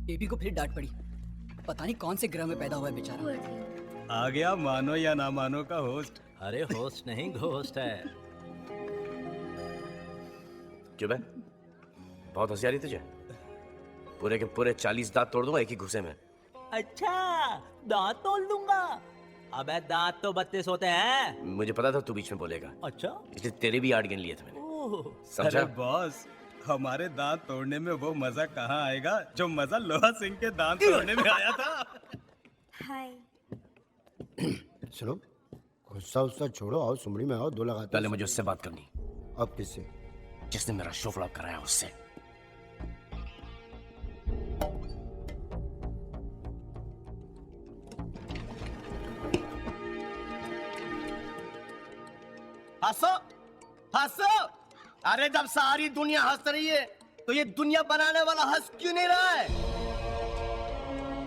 Baby को फिर डांट पड़ी। पता नहीं कौन से ग्रह में पैदा हुआ है बेचारा। आ गया मानो या ना मानो का होस्ट। अरे होस्ट नहीं घोस्ट है। क्यों बे? बहुत हंसी आ रही तुझे? पूरे के पूरे 40 दांत तोड़ दूंगा एक ही घुसे में। अच्छा, दांत तोड़ दूंगा। अबे दांत तो 32 होते हैं। मुझे पता था तू बीच में बोलेगा, अच्छा, इसलिए तेरे भी 8 गिन लिए थे मैंने। ओह, समझा? अरे बॉस, हमारे दांत तोड़ने में वो मजा कहाँ आएगा जो मजा लोहा सिंह के दांत तोड़ने में आया था। हाय। सुनो, गुस्सा उस्सा छोड़ो, आओ सुमड़ी में आओ, दो लगाते। पहले मुझे उससे बात करनी। अब किससे? जिसने मेरा शो फ्लॉप कराया उससे। हंसो हंसो। अरे जब सारी दुनिया हंस रही है तो ये दुनिया बनाने वाला हंस क्यों नहीं रहा है?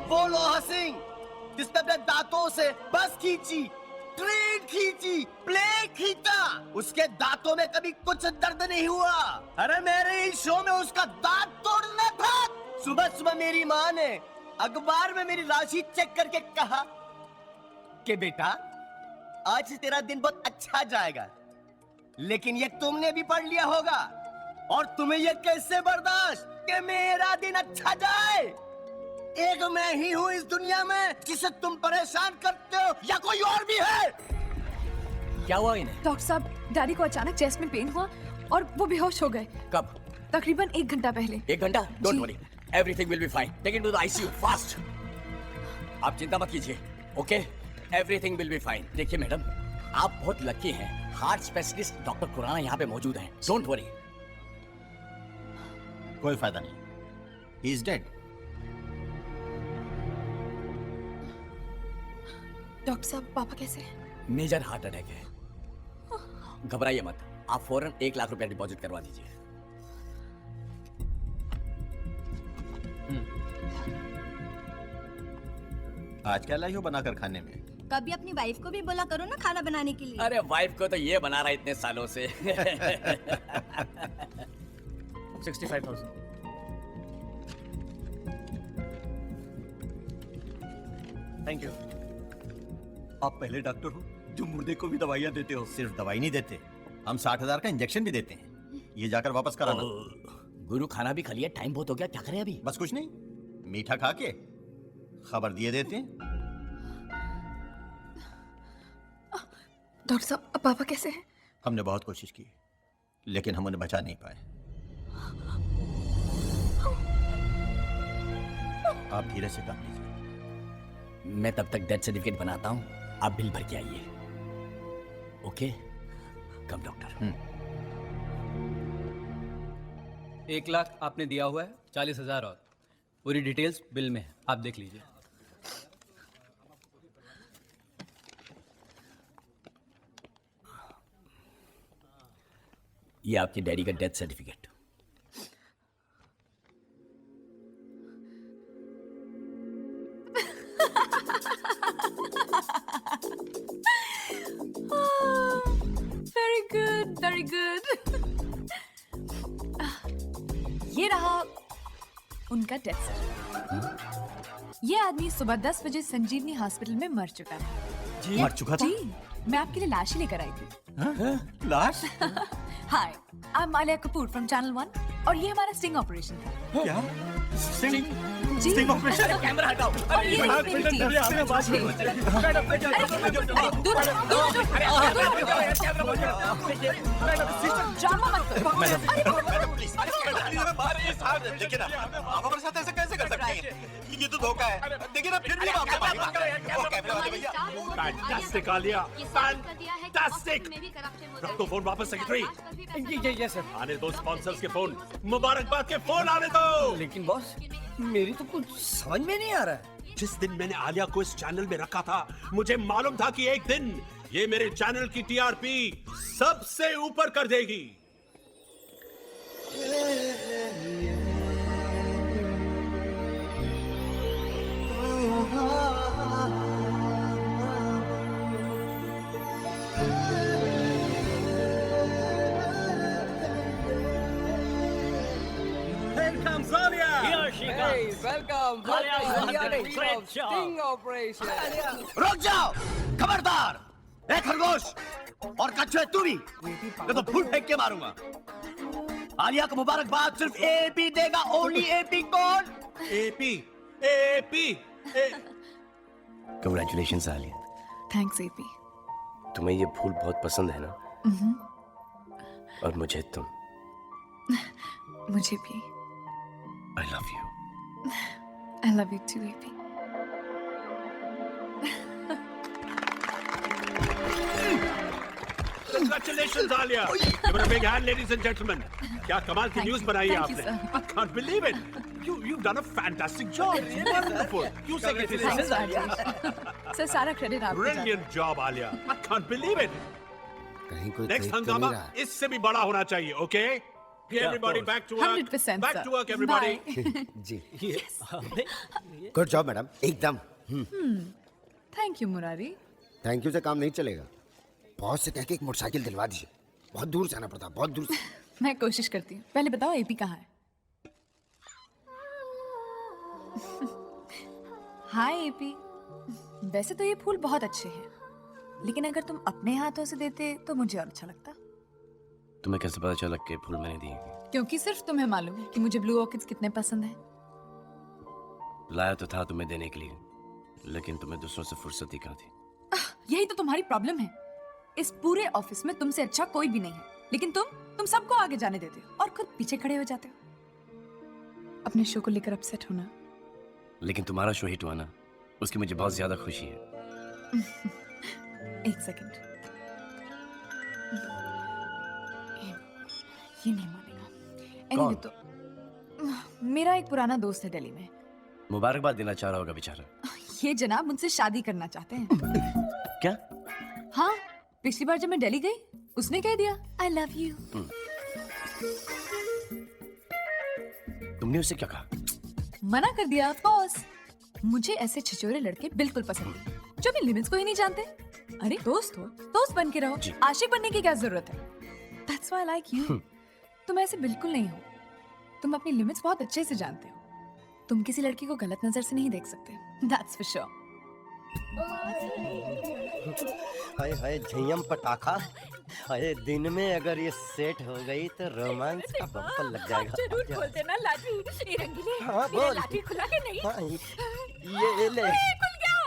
वो लोहा सिंह जिसने अपने दांतों से बस खींची, ट्रेन खींची, प्लेन खींचा, उसके दांतों में कभी कुछ दर्द नहीं हुआ। अरे मेरे ही शो में उसका दांत तोड़ना था। सुबह सुबह मेरी माँ ने अखबार में मेरी राशि चेक करके कहा कि बेटा आज तेरा दिन बहुत अच्छा जाएगा, लेकिन ये तुमने भी पढ़ लिया होगा और तुम्हें ये कैसे बर्दाश्त कि मेरा दिन अच्छा जाए? एक मैं ही हूँ इस दुनिया में जिसे तुम परेशान करते हो, या कोई और भी है? क्या हुआ इन्हें? डॉक्टर साहब, डैडी को अचानक चेस्ट में पेन हुआ और वो बेहोश हो गए। कब? तकरीबन 1 घंटा पहले। 1 घंटा? Don't worry, everything will be fine. Take it to the ICU fast. आप चिंता मत कीजिए, okay? Everything will be fine. देखिए मैडम, आप बहुत लकी हैं, हार्ट स्पेशलिस्ट डॉक्टर खुराना यहाँ पे मौजूद हैं। Don't worry. कोई फायदा नहीं, ही इज डेड। डॉक्टर साहब, पापा कैसे हैं? मेजर हार्ट अटैक है। घबराइए मत, आप फौरन 1 लाख रुपया डिपॉजिट करवा दीजिए। आज क्या लाई हो बनाकर खाने में? कभी अपनी वाइफ को भी बोला करो ना खाना बनाने के लिए। अरे वाइफ को तो ये बना रहा है इतने सालों से। 65,000। Thank you. आप पहले डॉक्टर हो जो मुर्दे को भी दवाइयाँ देते हो। सिर्फ दवाई नहीं देते, हम 60,000 का इंजेक्शन भी देते हैं। ये जाकर वापस कराना। गुरु, खाना भी खा लिया, टाइम बहुत हो गया, क्या करें अभी? बस कुछ नहीं, मीठा खा के खबर दिए देते हैं। डॉक्टर साहब, अब पापा कैसे हैं? हमने बहुत कोशिश की लेकिन हम उन्हें बचा नहीं पाए। आप धीरे से काम लीजिए। मैं तब तक डेथ सर्टिफिकेट बनाता हूँ, आप बिल भर के आइए। ओके? कम डॉक्टर। 1 लाख आपने दिया हुआ है, 40,000 और पूरी डिटेल्स बिल में है, आप देख लीजिए। ये आपके डैडी का death certificate. Very good, very good. ये रहा उनका डेथ सर्टिफिकेट। ये आदमी सुबह 10 बजे संजीवनी हॉस्पिटल में मर चुका है। मर चुका था? जी, मैं आपके लिए लाश ही लेकर आई थी। लाश? Hi, I am Maliya Kapoor from channel 1 और ये हमारा स्टिंग ऑपरेशन था। क्या? स्टिंग? जी। Sting operation? कैमरा हटाओ। और ये मेरी टीम। दूर ड्रामा मत करो। देखिए ना, आप हमारे साथ ऐसा कैसे कर सकते हैं? ये तो धोखा है। देखिए ना, फिर भी आप हमारी बात कर रहे हैं। वो कैमरे वाले भैया। Fantastic Alia, fantastic. रख दो फोन वापस सेक्रेटरी। ये सर। आने दो स्पॉन्सर्स के फोन, मुबारकबाद के फोन आने दो। लेकिन बॉस, मेरी तो कुछ समझ में नहीं आ रहा है। जिस दिन मैंने आलिया को इस चैनल में रखा था, मुझे मालूम था कि एक दिन ये मेरे चैनल की टीआरपी सबसे ऊपर कर देगी। Here comes Alia. Here she comes. रुक जाओ, खबरदार। ए खरगोश और कच्छे तू भी, मैं तो फूल फेंक के मारूंगा। आलिया को मुबारकबाद सिर्फ एपी देगा, ओनली एपी। कौन? AP AP congratulations Alia. Thanks AP. तुम्हें ये फूल बहुत पसंद है ना? और मुझे तुम। मुझे भी। I love you. I love you too A P. Congratulations, Alia! Give her a big hand, ladies and gentlemen. क्या कमाल की न्यूज़ बनाई है Thank you, आपने? sir. I can't believe it. You've done a fantastic job. It's wonderful. You say it is thanks Rajesh. Sir सारा credit आपको जाता है। brilliant job, Alia. I can't believe it. कहीं कोई Next देख तो नहीं हंगामा रहा। इससे भी बड़ा होना चाहिए, okay? Everybody back to work. 100% Back sir. to work, everybody. Bye. जी गुड जॉब मैडम, एकदम। Thank you Murari. Thank you से काम नहीं चलेगा। बहुत से कह के एक मोटरसाइकिल दिलवा दीजिए। बहुत दूर से आना पड़ता, बहुत दूर से। मैं कोशिश करती हूँ। पहले बताओ एपी कहाँ है? हाय एपी। वैसे तो ये फूल बहुत अच्छे हैं, लेकिन अगर तुम अपने हाथों से देते तो मुझे और अच्छा लगता। तुम्हें कैसे पता चला कि फूल मैंने दिए? क्योंकि सिर्फ तुम्हें मालूम है कि मुझे ब्लू ऑर्किड्स कितने पसंद हैं। लाया तो था तुम्हें देने के लिए, लेकिन तुम्हें दूसरों से फुर्सत ही कहाँ थी? यही तो तुम्हारी प्रॉब्लम है। इस पूरे ऑफिस में तुमसे अच्छा कोई भी नहीं है, लेकिन तुम सबको आगे जाने देते हो और खुद पीछे खड़े हो जाते हो। अपने शो को लेकर अपसेट होना। लेकिन तुम्हारा शो हिट हुआ ना, उसकी मुझे बहुत ज्यादा खुशी है। एक सेकंड। ये नहीं मानेगा। Anyway, तो मेरा एक पुराना दोस्त है दिल्ली में। मुबारकबाद देना चाह रहा होगा बेचारा। ये जनाब मुझसे शादी करना चाहते हैं। क्या? हाँ, पिछली बार जब मैं दिल्ली गई उसने कह दिया आई लव यू। तुमने उससे क्या कहा? मना कर दिया ऑफ कोर्स। मुझे ऐसे छिछोरे लड़के बिल्कुल पसंद नहीं, जो भी लिमिट्स को ही नहीं जानते। अरे दोस्त हो, दोस्त बन के रहो। आशिक बनने की क्या जरूरत है? That's why I like you. तुम ऐसे बिल्कुल नहीं हो। तुम अपनी लिमिट्स बहुत अच्छे से जानते हो। तुम किसी लड़की को गलत नजर से नहीं देख सकते। That's for sure. हाय हाय झयम पटाखा। हाय दिन में अगर ये सेट हो गई तो रोमांस का बम्पर लग जाएगा। जरूर खोल देना लाठी। ये रंगीले, हाँ, ये बोल। लाठी खुला के नहीं? हाँ, ये ले। खुल गया।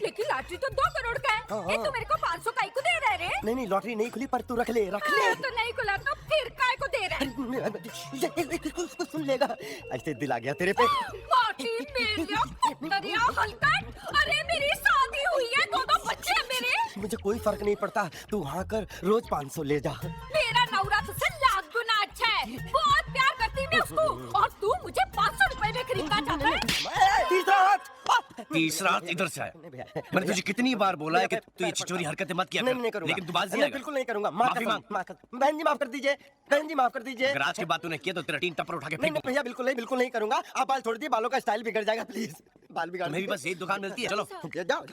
लेकिन लाठी तो 2 करोड़ का है। हाँ, ये हाँ। तू मेरे को 500 का ही को दे रहा है रे? नहीं लॉटरी नहीं खुली, पर तू रख ले। तो नहीं खुला तो फिर काय को दे रहा है? उसको सुन लेगा। ऐसे दिल आ गया तेरे पे। माटी मेलिया कुत्तरिया हलकट। अरे मेरी शादी हुई है, 2 बच्चे हैं मेरे। मुझे कोई फर्क नहीं पड़ता, तू वहाँ कर, रोज 500 ले जा। मेरा नौरा तुझसे लाख गुना अच्छा है। बहुत प्यार करती मैं उसको, और तू मुझे 500 रुपए में खरीदना चाहता है? तीसरा हाथ इधर से आया। मैंने तुझे कितनी बार बोला है कि तू ये चिचोरी हरकतें मत किया कर। नहीं करूंगा। लेकिन तू बात नहीं, बिल्कुल नहीं करूंगा। माफी मांग। बहन जी माफ कर दीजिए। बहन जी माफ कर दीजिए। अगर आज के बाद तूने किया तो तेरा 3 टप्पर उठा के नहीं फेंक भैया, बिल्कुल नहीं करूंगा। आप बाल छोड़ दिए, बालों का स्टाइल बिगड़ जाएगा, प्लीज। बाल बिगाड़ तुम्हें भी बस एक दुकान मिलती है। चलो जाओ।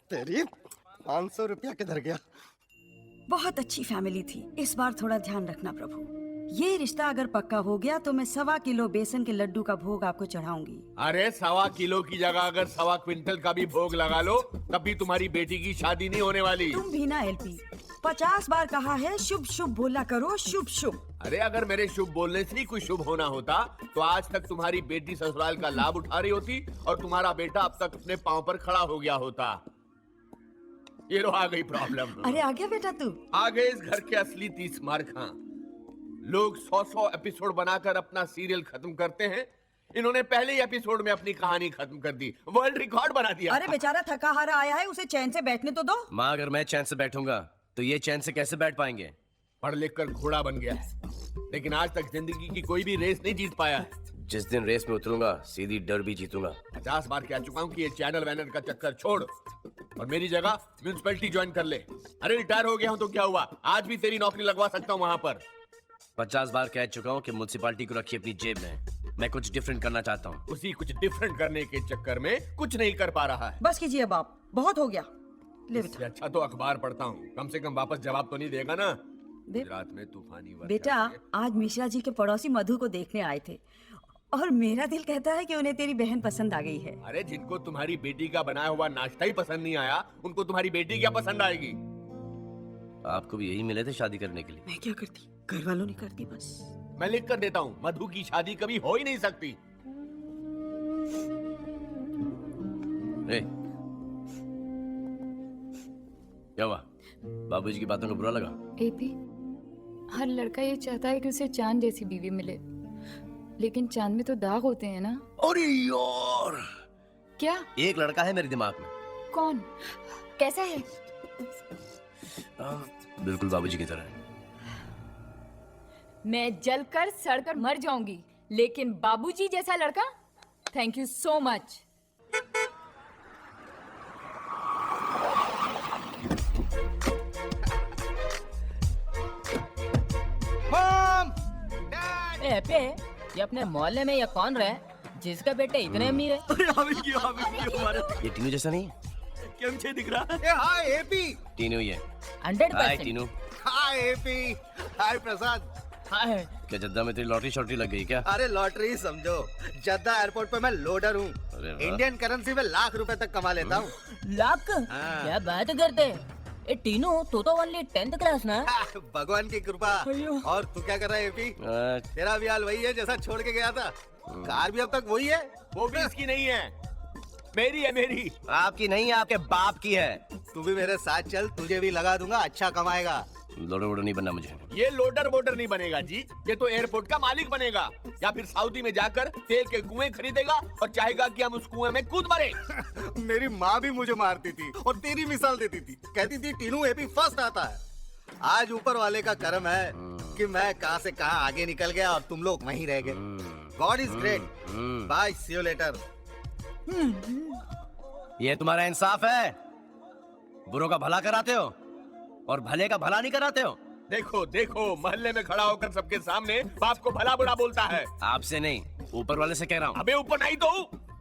तेरी 500 रुपया किधर गया? बहुत अच्छी फैमिली थी। इस बार थोड़ा ध्यान रखना प्रभु। ये रिश्ता अगर पक्का हो गया तो मैं 1.25 किलो बेसन के लड्डू का भोग आपको चढ़ाऊंगी। अरे 1.25 किलो की जगह अगर 1.25 क्विंटल का भी भोग लगा लो, तब भी तुम्हारी बेटी की शादी नहीं होने वाली। तुम भी ना एलपी, 50 बार कहा है शुभ शुभ बोला करो, शुभ शुभ। अरे अगर मेरे शुभ बोलने से ही कुछ शुभ होना होता तो आज तक तुम्हारी बेटी ससुराल का लाभ उठा रही होती और तुम्हारा बेटा अब तक अपने पांव पर खड़ा हो गया होता। ये लो आ गई प्रॉब्लम। अरे आ गया बेटा तू? आ गए इस घर के असली 30 मार खां। लोग 100 एपिसोड बनाकर अपना सीरियल खत्म करते हैं, इन्होंने पहले ही एपिसोड में अपनी कहानी खत्म कर दी, वर्ल्ड रिकॉर्ड बना दिया। अरे बेचारा थका हारा आया है, उसे चैन से बैठने तो दो। माँ, अगर मैं चैन से बैठूंगा तो ये चैन से कैसे बैठ पाएंगे? पढ़ लिख कर घोड़ा बन गया है, लेकिन आज तक जिंदगी की कोई भी रेस नहीं जीत पाया है। जिस दिन रेस में उतरूंगा सीधी डर्बी जीतूंगा। 50 बार कह चुका हूँ कि ये चैनल वैनल का चक्कर छोड़ और मेरी जगह म्यूनिसिपैलिटी ज्वाइन कर ले। अरे रिटायर हो गया हूँ तो क्या हुआ, आज भी तेरी नौकरी लगवा सकता हूँ वहाँ पर। 50 बार कह चुका हूँ कि म्युनिसिपैलिटी को रखिए अपनी जेब में। मैं कुछ डिफरेंट करना चाहता हूँ। उसी कुछ डिफरेंट करने के चक्कर में कुछ नहीं कर पा रहा है। बस कीजिए बाप, बहुत हो गया। ले इससे बेटा। अच्छा तो अखबार पढ़ता हूँ, कम से कम वापस जवाब तो नहीं देगा ना। गुजरात में तूफानी वर्षा बेटा से- आज मिश्रा जी के पड़ोसी मधु को देखने आए थे और मेरा दिल कहता है कि उन्हें तेरी बहन पसंद आ गई है। अरे जिनको तुम्हारी बेटी का बनाया हुआ नाश्ता ही पसंद नहीं आया, उनको तुम्हारी बेटी क्या पसंद आएगी? आपको भी यही मिले थे शादी करने के लिए। मैं क्या करती, घर वालों ने कर दी बस। मैं लिख कर देता हूँ, मधु की शादी कभी हो ही नहीं सकती। ए, क्या हुआ? बाबूजी की बातों को बुरा लगा? एपी, हर लड़का ये चाहता है कि उसे चांद जैसी बीवी मिले, लेकिन चांद में तो दाग होते हैं ना। अरे यार, क्या? एक लड़का है मेरे दिमाग में। कौन? कैसा है? बिल्कुल बाबूजी की तरह। मैं जलकर सड़कर मर जाऊंगी, लेकिन बाबूजी जैसा लड़का? Thank you so much. पे ये अपने मोहल्ले में ये कौन रहे जिसका बेटे इतने अमीर है? ये टीनू जैसा नहीं है? क्या दिख रहा है? हाय एपी। टीनू ये। 100%। हाय टीनू। हाय एपी। हाय प्रसाद। हाय। क्या जद्दा में तेरी लॉटरी शॉटरी लग गई क्या? अरे लॉटरी समझो, जद्दा एयरपोर्ट पे मैं लोडर हूँ। अरे वाह। इंडियन करेंसी में लाख रुपए तक कमा लेता हूँ। लाख? क्या बात करते? ए टीनू, तू तो ओनली 10th क्लास ना? भगवान की कृपा। और तू क्या कर रहा है एपी? तेरा भी हाल वही है जैसा छोड़ के गया था। कार भी अब तक वही है। वो भी इसकी नहीं है, मेरी है, मेरी। आपकी नहीं, आपके बाप की है। तू भी मेरे साथ चल, तुझे भी लगा दूंगा, अच्छा कमाएगा। लोडर वोडर नहीं बनना मुझे। ये लोडर वोडर नहीं बनेगा जी, ये तो एयरपोर्ट का मालिक बनेगा, या फिर सऊदी में जाकर तेल के कुएं खरीदेगा और चाहेगा कि हम उस कुएं में कूद मरे। मेरी माँ भी मुझे मारती थी और तेरी मिसाल देती थी, कहती थी टीनू एपी फर्स्ट आता है। आज ऊपर वाले का करम है कि मैं कहां से कहां आगे निकल गया और तुम लोग वहीं रह गए। God is great. Bye, see you later. ये तुम्हारा इंसाफ है? बुरों का भला कराते हो और भले का भला नहीं कराते हो। देखो देखो, मोहल्ले में खड़ा होकर सबके सामने बाप को भला बुरा बोलता है। आपसे नहीं, ऊपर वाले से कह रहा हूँ। अबे ऊपर नहीं तो हूँ।